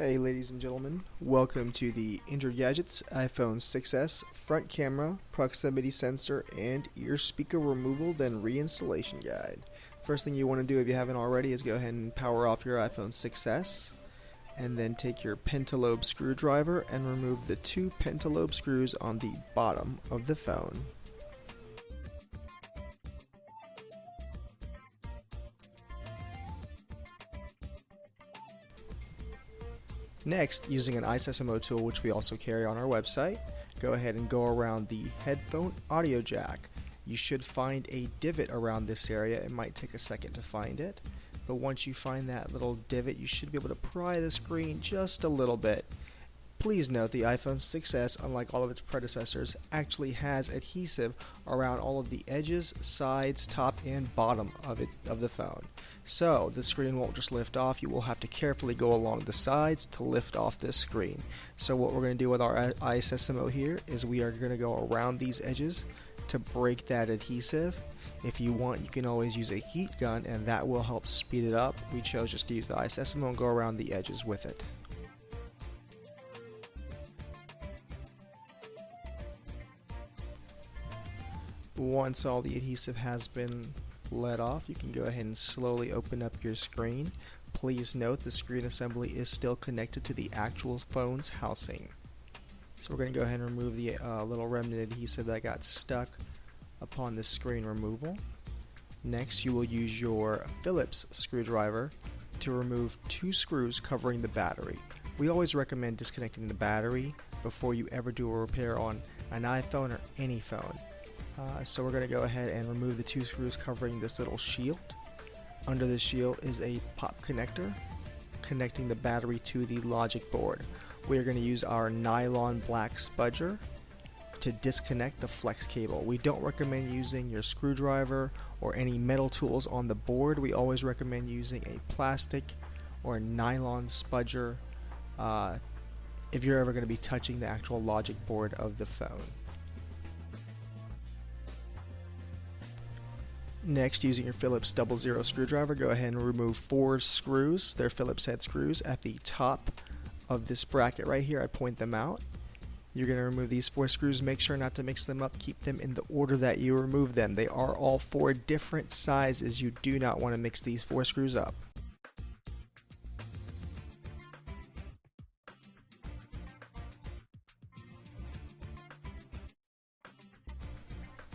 Hey ladies and gentlemen, welcome to the Injured Gadgets iPhone 6s front camera, proximity sensor, and ear speaker removal then reinstallation guide. First thing you want to do if you haven't already is go ahead and power off your iPhone 6s and then take your pentalobe screwdriver and remove the two pentalobe screws on the bottom of the phone. Next, using an Disassembly tool, which we also carry on our website, go ahead and go around the headphone audio jack. You should find a divot around this area. It might take a second to find it, but once you find that little divot, you should be able to pry the screen just a little bit. Please note the iPhone 6s, unlike all of its predecessors, actually has adhesive around all of the edges, sides, top, and bottom of the phone. So the screen won't just lift off. You will have to carefully go along the sides to lift off this screen. So what we're going to do with our iSSMO here is we are going to go around these edges to break that adhesive. If you want, you can always use a heat gun, and that will help speed it up. We chose just to use the iSSMO and go around the edges with it. Once all the adhesive has been let off, you can go ahead and slowly open up your screen. Please note the screen assembly is still connected to the actual phone's housing. So we're going to go ahead and remove the little remnant adhesive that got stuck upon the screen removal. Next, you will use your Phillips screwdriver to remove two screws covering the battery. We always recommend disconnecting the battery before you ever do a repair on an iPhone or any phone. So we're going to go ahead and remove the two screws covering this little shield. Under the shield is a pop connector connecting the battery to the logic board. We are going to use our nylon black spudger to disconnect the flex cable. We don't recommend using your screwdriver or any metal tools on the board. We always recommend using a plastic or nylon spudger if you're ever going to be touching the actual logic board of the phone. Next, using your Phillips 00 screwdriver, go ahead and remove 4 screws. They're Phillips head screws at the top of this bracket right here. I point them out. You're going to remove these 4 screws. Make sure not to mix them up. Keep them in the order that you remove them. They are all 4 different sizes. You do not want to mix these 4 screws up.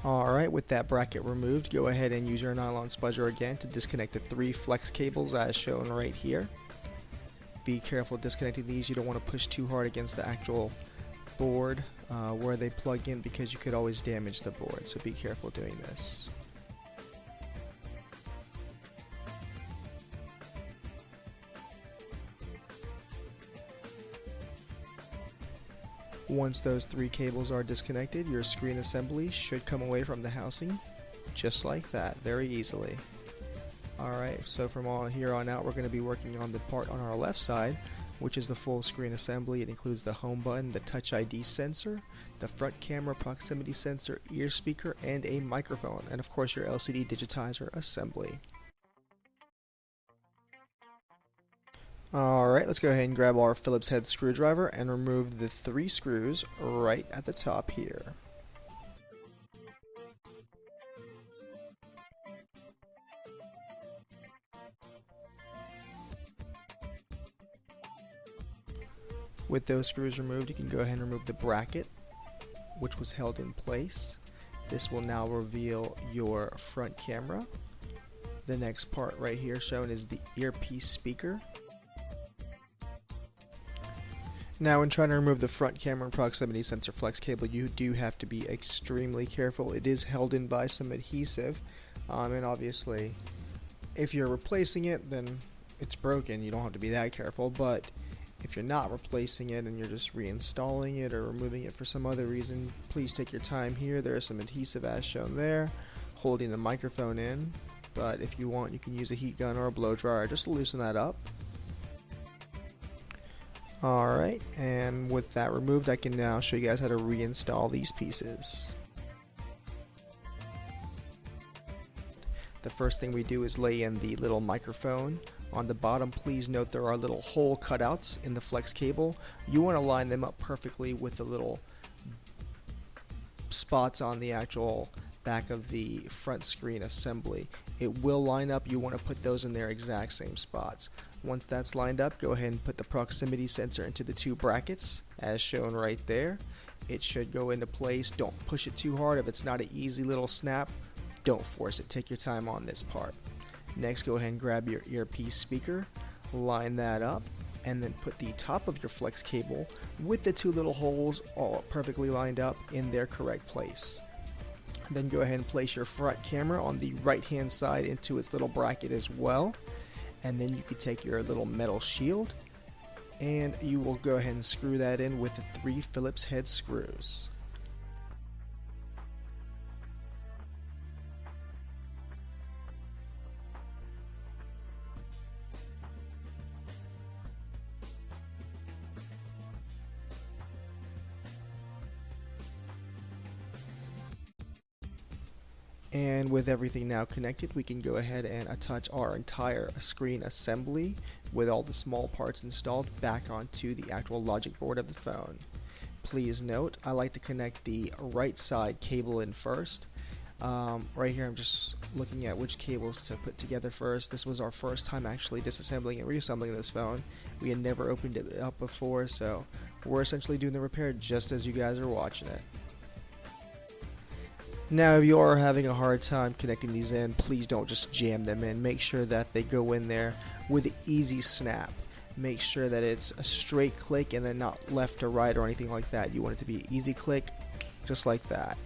Alright, with that bracket removed, go ahead and use your nylon spudger again to disconnect the 3 flex cables as shown right here. Be careful disconnecting these. You don't want to push too hard against the actual board where they plug in, because you could always damage the board, so be careful doing this. Once those 3 cables are disconnected, your screen assembly should come away from the housing just like that, very easily. Alright, so from here on out, we're going to be working on the part on our left side, which is the full screen assembly. It includes the home button, the Touch ID sensor, the front camera proximity sensor, ear speaker, and a microphone, and of course your LCD digitizer assembly. Alright, let's go ahead and grab our Phillips head screwdriver and remove the 3 screws right at the top here. With those screws removed, you can go ahead and remove the bracket, which was held in place. This will now reveal your front camera. The next part right here shown is the earpiece speaker. Now, when trying to remove the front camera and proximity sensor flex cable, you do have to be extremely careful. It is held in by some adhesive, and obviously if you're replacing it, then it's broken. You don't have to be that careful, but if you're not replacing it and you're just reinstalling it or removing it for some other reason, please take your time here. There is some adhesive as shown there holding the microphone in, but if you want, you can use a heat gun or a blow dryer just to loosen that up. Alright, and with that removed, I can now show you guys how to reinstall these pieces. The first thing we do is lay in the little microphone On the bottom, please note there are little hole cutouts in the flex cable. You want to line them up perfectly with the little spots on the actual back of the front screen assembly. It will line up. You want to put those in their exact same spots. Once that's lined up, go ahead and put the proximity sensor into the 2 brackets as shown right there. It should go into place. Don't push it too hard. If it's not an easy little snap, don't force it. Take your time on this part. Next, go ahead and grab your earpiece speaker, line that up, and then put the top of your flex cable with the 2 little holes all perfectly lined up in their correct place. Then go ahead and place your front camera on the right hand side into its little bracket as well. And then you could take your little metal shield and you will go ahead and screw that in with the 3 Phillips head screws. And with everything now connected, we can go ahead and attach our entire screen assembly with all the small parts installed back onto the actual logic board of the phone. Please note, I like to connect the right side cable in first. Right here I'm just looking at which cables to put together first. This was our first time actually disassembling and reassembling this phone. We had never opened it up before, so we're essentially doing the repair just as you guys are watching it. Now, if you are having a hard time connecting these in, please don't just jam them in. Make sure that they go in there with an easy snap. Make sure that it's a straight click and then not left to right or anything like that. You want it to be an easy click, just like that.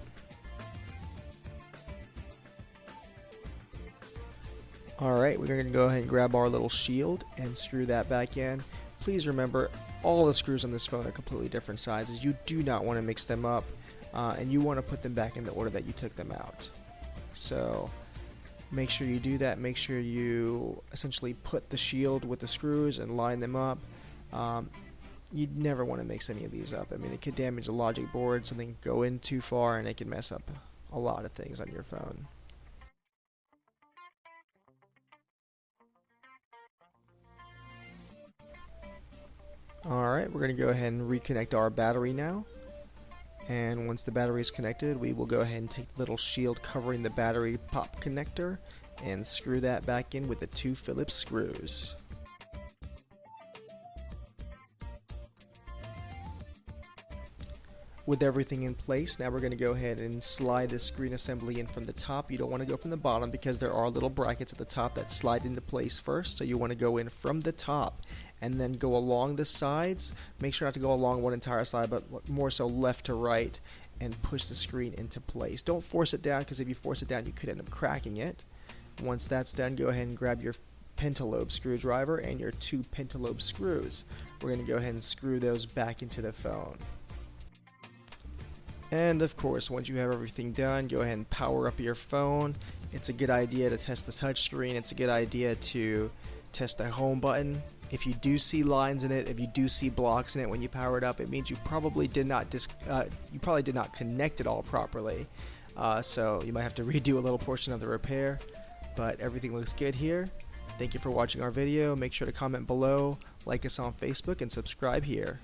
Alright, we're going to go ahead and grab our little shield and screw that back in. Please remember, all the screws on this phone are completely different sizes. You do not want to mix them up. And you want to put them back in the order that you took them out. So make sure you do that. Make sure you essentially put the shield with the screws and line them up. You'd never want to mix any of these up. I mean, it could damage the logic board, something could go in too far, and it can mess up a lot of things on your phone. Alright, we're going to go ahead and reconnect our battery now. And once the battery is connected, we will go ahead and take the little shield covering the battery pop connector and screw that back in with the 2 Phillips screws. With everything in place, now we're going to go ahead and slide the screen assembly in from the top. You don't want to go from the bottom because there are little brackets at the top that slide into place first. So you want to go in from the top and then go along the sides. Make sure not to go along one entire side, but more so left to right, and push the screen into place. Don't force it down, because if you force it down, you could end up cracking it. Once that's done, go ahead and grab your pentalobe screwdriver and your 2 pentalobe screws. We're going to go ahead and screw those back into the phone. And of course, once you have everything done, go ahead and power up your phone. It's a good idea to test the touch screen. It's a good idea to test the home button. If you do see lines in it, if you do see blocks in it when you power it up, it means you probably did not connect it all properly. So you might have to redo a little portion of the repair, but everything looks good here. Thank you for watching our video. Make sure to comment below, like us on Facebook, and subscribe here.